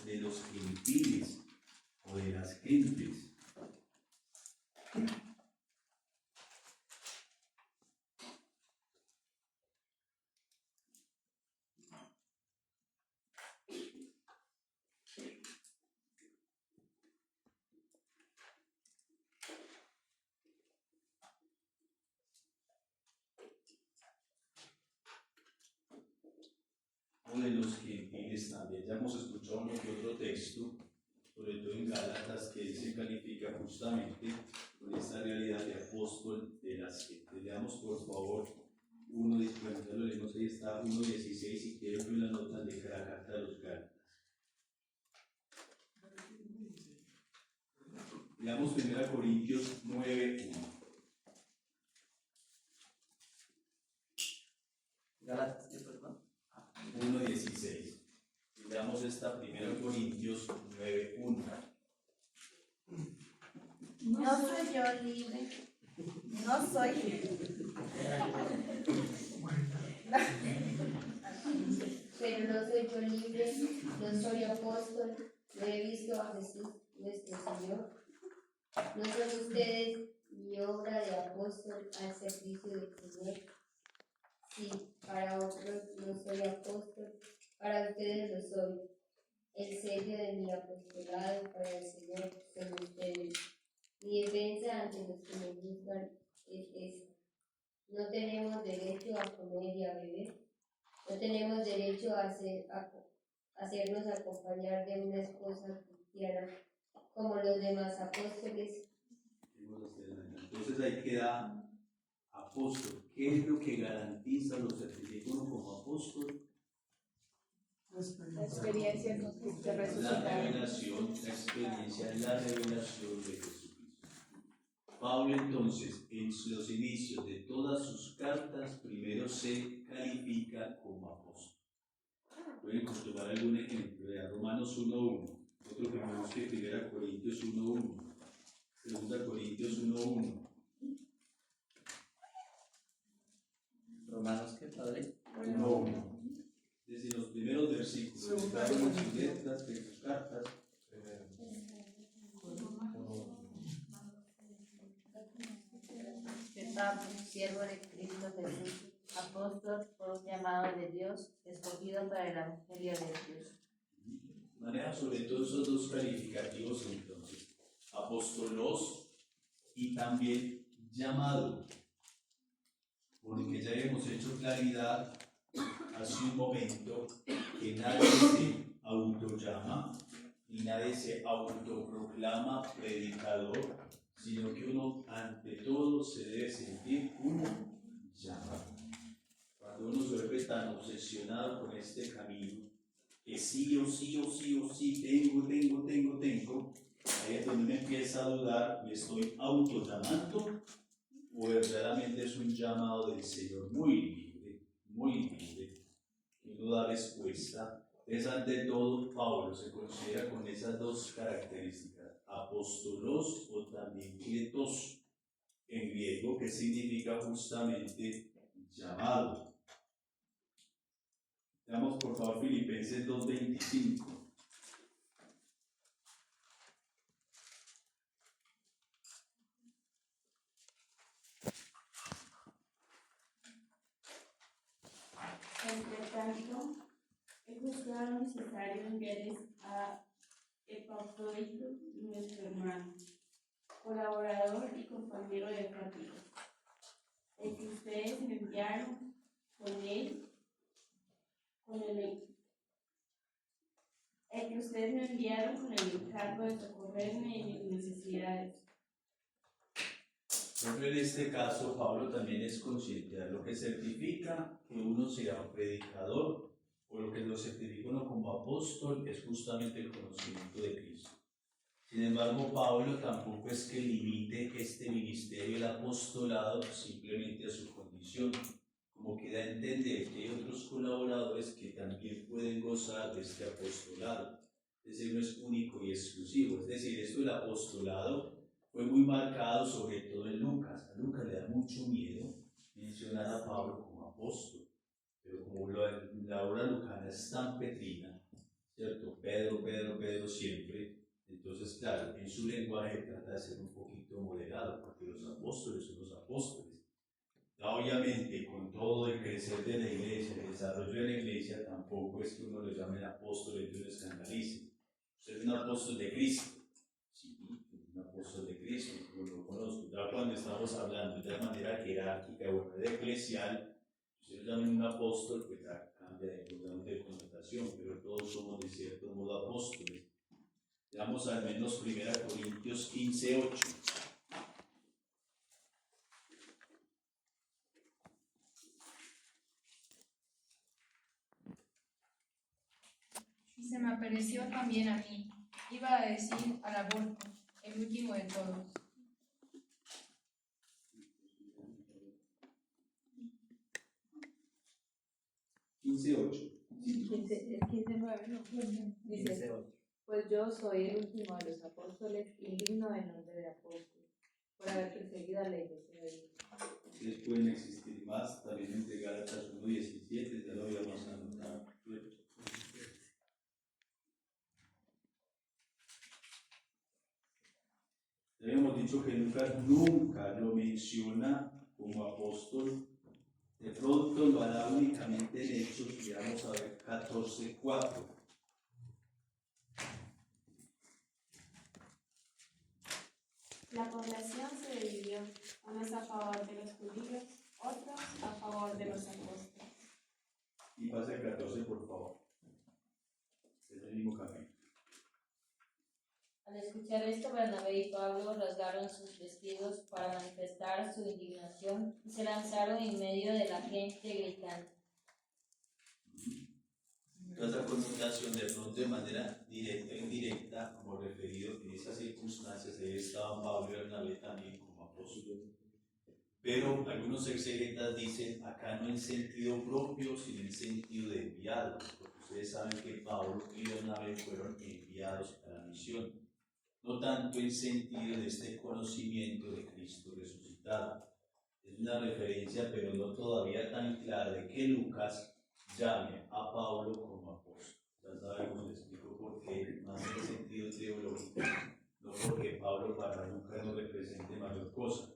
de los gentiles o de las gentes. O de los gentiles también. Ya hemos escuchado uno que otro texto, sobre todo en Gálatas, que se califica justamente con esta realidad de apóstol de las gentes. Leamos por favor 1:16, ya lo leemos, ahí está 1:16, y quiero que la nota de cada carta de los Gálatas. Leamos 1 Corintios 9:1. Gálatas, perdón. 1:16. Leamos esta 1 Corintios 9:1. No soy yo libre, no soy Pero no soy yo libre, no soy apóstol, no he visto a Jesús nuestro Señor. ¿No son ustedes mi obra de apóstol al servicio del Señor? Sí, para otros no soy apóstol, para ustedes lo soy. El sello de mi apostolado para el Señor son ustedes. Mi defensa ante los que me juzgan es esta: no tenemos derecho a comer y a beber, no tenemos derecho a hacernos acompañar de una esposa cristiana como los demás apóstoles. Entonces ahí queda apóstol. ¿Qué es lo que garantiza los certificados como apóstol? la experiencia con Cristo La resucitado. revelación, la experiencia, la revelación de Jesucristo. Pablo entonces, en los inicios de todas sus cartas, primero se califica como apóstol. Pueden tomar algún ejemplo de Romanos 1:1, otro que me busque 1 Corintios 1:1, 2 Corintios 1:1. Romanos, ¿qué padre? 1:1. Desde los primeros versículos, cada uno de sus letras, de sus cartas. Pablo, siervo de Cristo Jesús, apóstol por un llamado de Dios, escogido para el evangelio de Dios. Maneja sobre todo esos dos calificativos entonces, apóstolos y también llamado, porque ya hemos hecho claridad hace un momento que nadie se autollama y nadie se autoproclama predicador, sino que uno ante todo se debe sentir un llamado. Cuando uno se vuelve tan obsesionado con este camino, que sí o sí o sí o sí, tengo, ahí es donde uno empieza a dudar: ¿me estoy autollamando o verdaderamente es un llamado del Señor muy libre, que uno da respuesta? Es ante todo, Pablo se considera con esas dos características, apóstolos o también kletos, en griego, que significa justamente llamado. Veamos por favor Filipenses 2:25. Entre tanto, he juzgado necesario enviarles a Epafrodito, nuestro hermano, colaborador y compañero de fatiga, el que ustedes me enviaron con el encargo de socorrerme en mis necesidades. Bueno, en este caso, Pablo también es consciente de lo que certifica que uno sea un predicador, o lo que lo certifica uno como apóstol, es justamente el conocimiento de Cristo. Sin embargo, Pablo tampoco es que limite este ministerio, el apostolado, simplemente a su condición, como que da a entender que hay otros colaboradores que también pueden gozar de este apostolado. Es decir, no es único y exclusivo. Es decir, esto del apostolado fue muy marcado sobre todo en Lucas. A Lucas le da mucho miedo mencionar a Pablo como apóstol, pero como la obra lucana es tan petrina, ¿cierto? Pedro, Pedro, Pedro siempre. Entonces, claro, en su lenguaje trata de ser un poquito moderado, porque los apóstoles son los apóstoles. Ya, obviamente, con todo el crecer de la iglesia, el desarrollo de la iglesia, tampoco es que uno lo llame apóstol y que lo escandalice. Usted es un apóstol de Cristo. Sí, un apóstol de Cristo, yo lo conozco. Ya cuando estamos hablando de manera jerárquica o de eclesial, usted lo llama un apóstol, pues ya cambia de connotación, pero todos somos de cierto modo apóstoles. Veamos al menos 1 Corintios 15:8. Y se me apareció también a mí. Iba a decir al aborto, el último de todos. 15:8. 15:9, ¿no? Dice, pues yo soy el último de los apóstoles y digno del nombre de apóstol, por haber perseguido a la iglesia de Dios. Ustedes pueden existir más, también entre Gálatas 1:17, ya lo habíamos anotado. Ya habíamos dicho que Lucas nunca lo menciona como apóstol, de pronto lo hará únicamente en Hechos, y vamos a ver 14:4. La población se dividió, unos a favor de los judíos, otros a favor de los apóstoles. Y pasa el 14, por favor. Es el mismo camino. Al escuchar esto, Bernabé y Pablo rasgaron sus vestidos para manifestar su indignación y se lanzaron en medio de la gente gritando. Otra connotación de pronto de manera directa e indirecta, como referido en esas circunstancias, ahí estaban Pablo y Bernabé también como apóstoles. Pero algunos exegetas dicen acá no en sentido propio, sino en sentido de enviados, porque ustedes saben que Pablo y Bernabé fueron enviados a la misión, no tanto en sentido de este conocimiento de Cristo resucitado. Es una referencia, pero no todavía tan clara, de que Lucas llame a Pablo como apóstol. Ya sabemos, les explico por qué, más en el sentido teológico, no porque Pablo para Lucas no represente mayor cosa,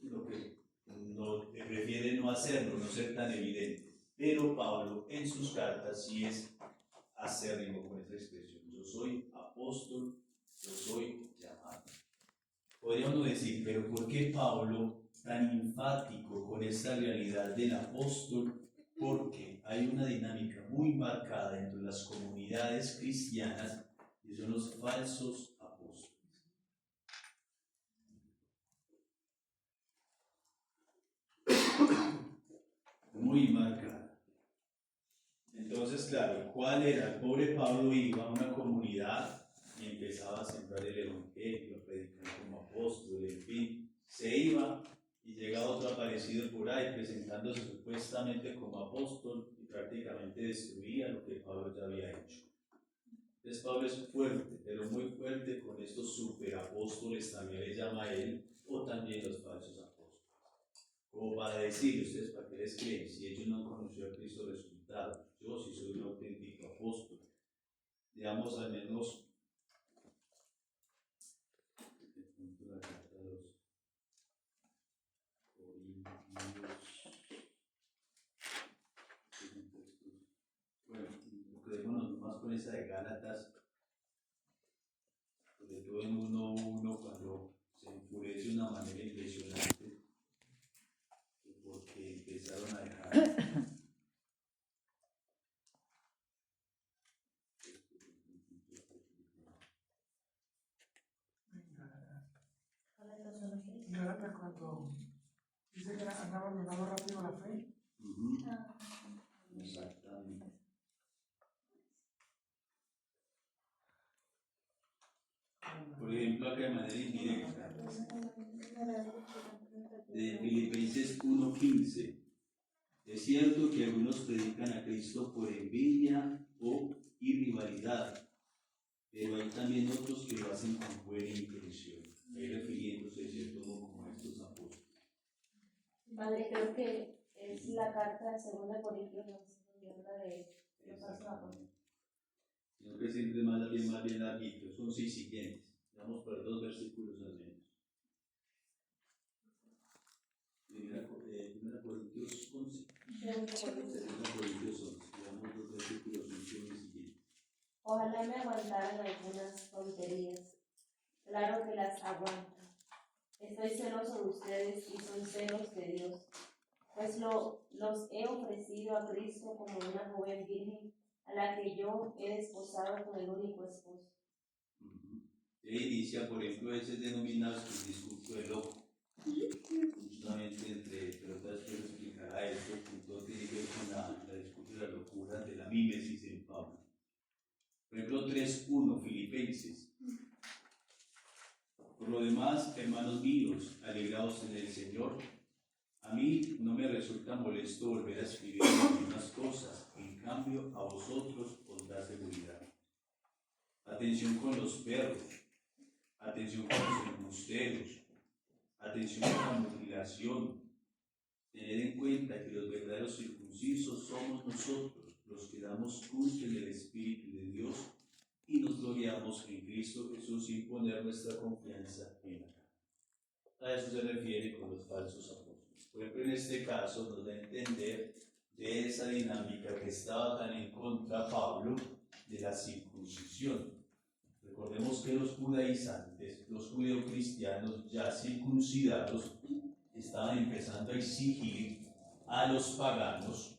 lo que no prefiere no hacerlo, no ser tan evidente. Pero Pablo en sus cartas sí es acérrimo con esa expresión: yo soy apóstol, yo soy llamado. Podríamos decir, pero ¿por qué Pablo tan enfático con esta realidad del apóstol? Porque hay una dinámica muy marcada entre las comunidades cristianas y son los falsos apóstoles. Muy marcada. Entonces, claro, ¿cuál era? El pobre Pablo iba a una comunidad y empezaba a sembrar el evangelio, a predicar como apóstol, en fin, se iba y llegaba otro aparecido por ahí presentándose supuestamente como apóstol y prácticamente destruía lo que Pablo ya había hecho. Entonces Pablo es fuerte, pero muy fuerte con estos superapóstoles, también le llama él, o también los falsos apóstoles. Como para decir, ustedes para qué les creen, si ellos no han conocido a Cristo resucitado, yo sí soy un auténtico apóstol. Digamos al menos la carta de los Corintios. Bueno, quedémonos más con esa de Gálatas, sobre todo en 1:1, cuando se enfurece de una manera impresionante, porque empezaron a dejar. Gálatas cuando dice que han abandonado rápido la fe. Exactamente. Por ejemplo, acá de manera indirecta, de Filipenses 1:15. Es cierto que algunos predican a Cristo por envidia y rivalidad, pero hay también otros que lo hacen con buena intención, ahí refiriéndose de cierto modo como a estos apóstoles. Padre, creo que es la carta de 2 Corintios donde habla de los falsos apóstoles. que siempre más bien larguito, son 6 siguientes. Vamos por 2 versículos al menos. Primera Corintios 11. Segunda Corintios 11. Veamos 2 versículos 11 y siguientes. Ojalá me aguantaran algunas tonterías. Claro que las aguanto. Estoy celoso de ustedes y son celos de Dios. Pues los he ofrecido a Cristo como una joven virgen a la que yo he desposado con el único esposo. Él inicia, por ejemplo, ese es denominado el discurso del loco. Justamente pero después explicará esto, todo tiene que ver con la discurso de la locura, de la mímesis en Pablo. Por ejemplo, 3.1, Filipenses. Por lo demás, hermanos míos, alegraos en el Señor. A mí no me resulta molesto volver a escribir las mismas cosas, en cambio a vosotros os da seguridad. Atención con los perros, atención con los embusteros, atención con la mutilación. Tened en cuenta que los verdaderos circuncisos somos nosotros, los que damos culto en el Espíritu de Dios y nos gloriamos en Cristo Jesús sin poner nuestra confianza en la carne. A eso se refiere con los falsos apóstoles. Por ejemplo, en este caso nos da a entender de esa dinámica que estaba tan en contra Pablo de la circuncisión. Recordemos que los judaizantes, los judeocristianos ya circuncidados, estaban empezando a exigir a los paganos,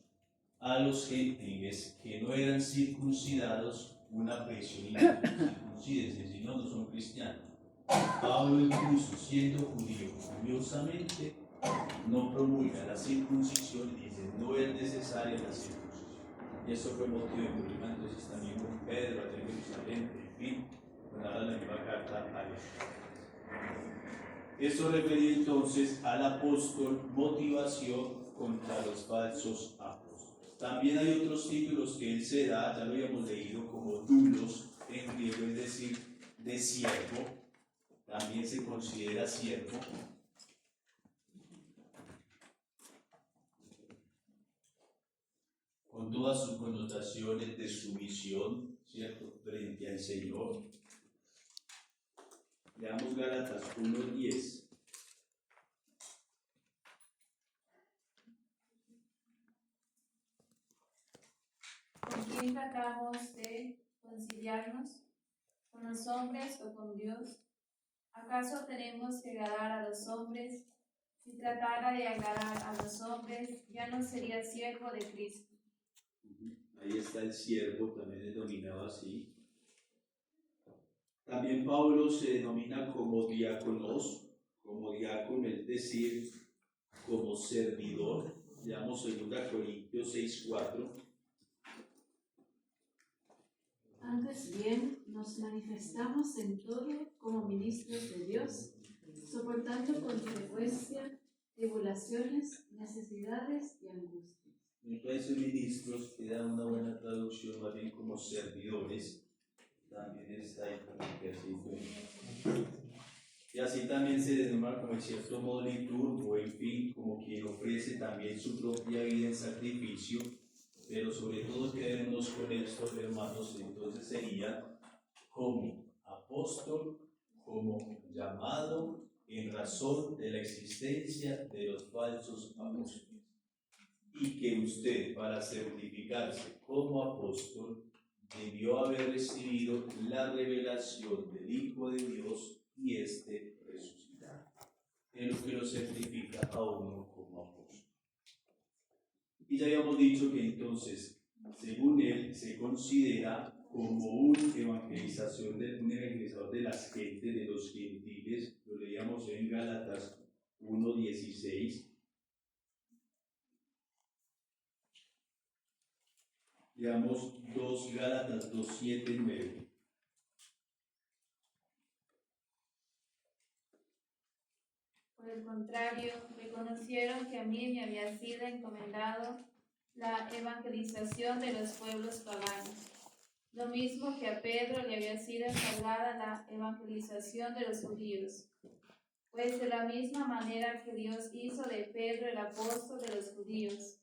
a los gentiles que no eran circuncidados, una presión inmensa. Circuncídense, si no, no son cristianos. Pablo, incluso siendo judío, curiosamente, no promulga la circuncisión y dice: no es necesaria la circuncisión. Y eso fue motivo de problema entonces también con Pedro, allá en Jerusalén, en fin, con la misma carta a los. Esto refería entonces al apóstol, motivación contra los falsos apóstoles. También hay otros títulos que él se da, ya lo habíamos leído, como doulos en griego, es decir, de siervo. También se considera siervo. Con todas sus connotaciones de sumisión, ¿cierto?, frente al Señor. Leamos Gálatas 1:10. ¿Con quién tratamos de conciliarnos? ¿Con los hombres o con Dios? ¿Acaso tenemos que agradar a los hombres? Si tratara de agradar a los hombres, ya no sería siervo de Cristo. Ahí está el siervo, también es denominado así. También Pablo se denomina como diáconos, es decir, como servidor. Leamos 2 Corintios 6:4. Antes bien, nos manifestamos en todo como ministros de Dios, soportando con frecuencia tribulaciones, necesidades y angustias. Entonces, ministros, que da una buena traducción, más bien como servidores, también está ahí como que así fue. Y así también se denomina como en cierto modo liturgo, en fin, como quien ofrece también su propia vida en sacrificio. Pero sobre todo quedémonos con esto, hermanos, entonces sería como apóstol, como llamado en razón de la existencia de los falsos apóstoles. Y que usted, para certificarse como apóstol, debió haber recibido la revelación del Hijo de Dios y resucitar. Es lo que lo certifica a uno como apóstol. Y ya habíamos dicho que entonces, según él, se considera como un evangelizador de las gentes, de los gentiles. Lo leíamos en Gálatas 1:16. Leamos Gálatas 2:7-9. Por el contrario, reconocieron que a mí me había sido encomendado la evangelización de los pueblos paganos, lo mismo que a Pedro le había sido encargada la evangelización de los judíos. Pues de la misma manera que Dios hizo de Pedro el apóstol de los judíos,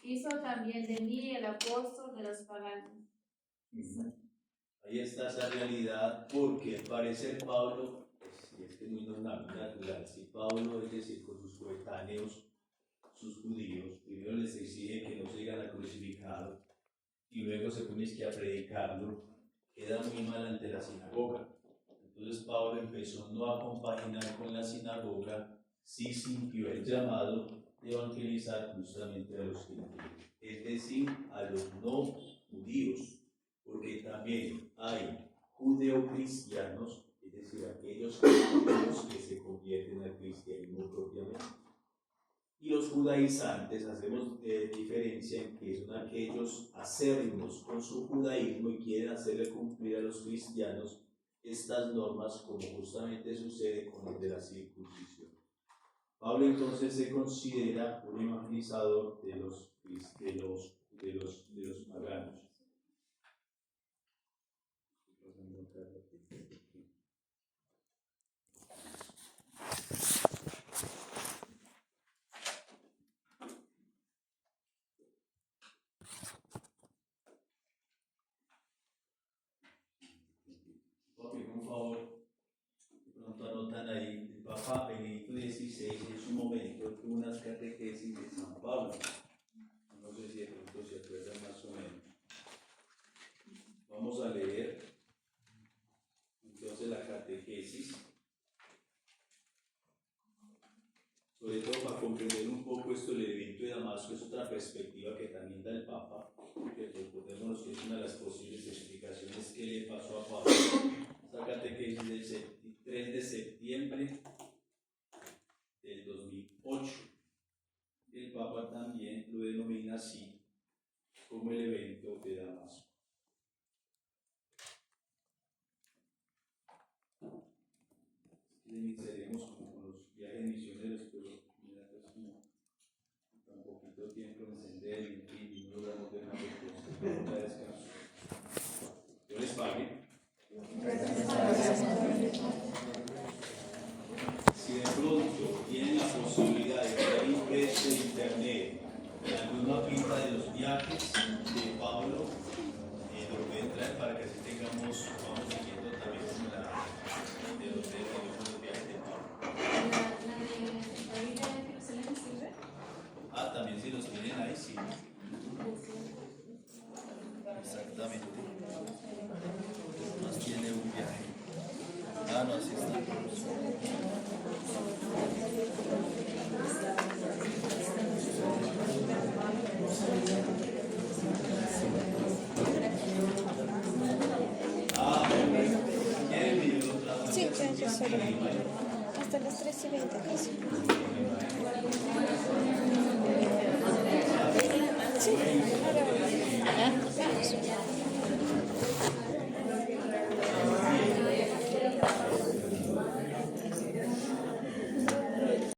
hizo también de mí el apóstol de los paganos. Ahí Ahí está esa realidad, porque al parecer Pablo, pues, es que es muy normal, muy natural. Si Pablo, es decir, con sus coetáneos, sus judíos, primero les exige que no se llegan a crucificar y luego se ponen a predicarlo, queda muy mal ante la sinagoga. Entonces Pablo empezó no a compaginar con la sinagoga, sí sintió el llamado de evangelizar justamente a los gentiles, es decir, a los no judíos, porque también hay judeocristianos, es decir, aquellos judíos que se convierten al cristianismo propiamente. Y los judaizantes, hacemos diferencia en que son aquellos acérrimos con su judaísmo y quieren hacerle cumplir a los cristianos estas normas, como justamente sucede con el de la circuncisión. Pablo entonces se considera un evangelizador de los paganos. Por favor, de pronto anotan ahí, el Papa Benedicto XVI en su momento tuvo unas catequesis de San Pablo. No sé si de pronto se acuerdan más o menos. Vamos a leer entonces la catequesis, sobre todo para comprender un poco esto del evento de Damasco. Es otra perspectiva que también da el Papa, que recordémonos que es una de las posibles explicaciones que le pasó a Pablo. Esta catequesis del 3 de septiembre del 2008. El Papa también lo denomina así, como el evento de Damasco. Iniciaremos con los viajes misioneros, pero mira, es como tan poquito tiempo encender y en fin, y no logramos ver más cosas. Ya descanso. Yo les pague. Si de pronto tienen la posibilidad de ver impreso en internet en alguna pinta de los viajes de Pablo, lo pueden traer para que así tengamos, vamos siguiendo también como la de los viajes de Pablo. ¿La de Jerusalén sirve? Ah, también si los tienen ahí, sí. Exactamente. Más tiene un viaje. Ah, no, así está. Ah, ¿quieren que yo lo traduzca? Sí, ya solo. Hasta las 3:20 casi. Sí, ahora vamos.